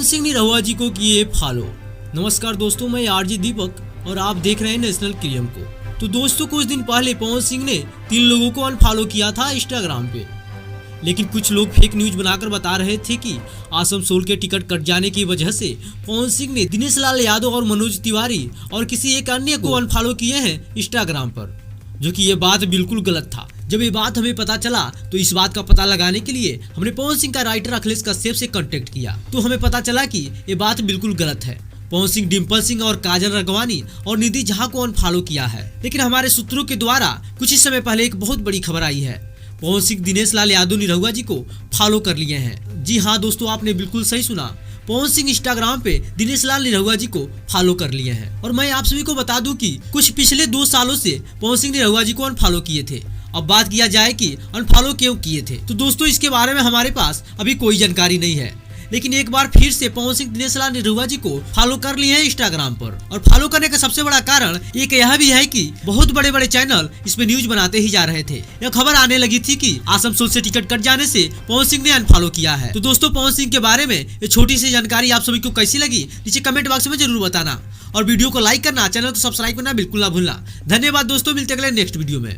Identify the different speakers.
Speaker 1: पवन सिंह ने रहुआ जी को किए फॉलो। नमस्कार दोस्तों, मैं आरजे दीपक और आप देख रहे हैं नेशनल क्रियम को। तो दोस्तों, कुछ दिन पहले पवन सिंह ने 3 लोगों को अनफॉलो किया था इंस्टाग्राम पे। लेकिन कुछ लोग फेक न्यूज बनाकर बता रहे थे कि आसनसोल के टिकट कट जाने की वजह से पवन सिंह ने दिनेश लाल यादव और मनोज तिवारी और किसी एक अन्य को अनफॉलो किए हैं इंस्टाग्राम पर, जो कि ये बात बिल्कुल गलत था। जब ये बात हमें पता चला तो इस बात का पता लगाने के लिए हमने पवन सिंह का राइटर अखिलेश कश्यप से कांटेक्ट किया, तो हमें पता चला कि ये बात बिल्कुल गलत है। पवन सिंह डिम्पल सिंह और काजल रगवानी और निधि झा को अनफॉलो किया है। लेकिन हमारे सूत्रों के द्वारा कुछ ही समय पहले एक बहुत बड़ी खबर आई है। पवन सिंह दिनेश लाल यादव निरहुआ जी को फॉलो कर लिए हैं। जी हाँ दोस्तों, आपने बिल्कुल सही सुना। पवन सिंह इंस्टाग्राम पे दिनेश लाल निरहुआ जी को फॉलो कर लिए हैं। और मैं आप सभी को बता दूं कि कुछ पिछले 2 सालों से पवन सिंह निरहुआ जी को अनफॉलो किए थे। अब बात किया जाए कि अनफॉलो क्यों किए थे, तो दोस्तों इसके बारे में हमारे पास अभी कोई जानकारी नहीं है। लेकिन एक बार फिर से पवन सिंह दिनेश लाल निरहुआ जी को फॉलो कर लिए हैं इंस्टाग्राम पर। और फॉलो करने का सबसे बड़ा कारण एक यह भी है कि बहुत बड़े बड़े चैनल इसमें न्यूज बनाते ही जा रहे थे। यह खबर आने लगी थी कि आसनसोल से टिकट कट जाने से पवन सिंह ने अनफॉलो किया है। तो दोस्तों, पवन सिंह के बारे में ये छोटी सी जानकारी आप सभी को कैसी लगी नीचे कमेंट बॉक्स में जरूर बताना। और वीडियो को लाइक करना, चैनल को सब्सक्राइब करना बिल्कुल ना भूलना। धन्यवाद दोस्तों, मिलते अगले नेक्स्ट वीडियो में।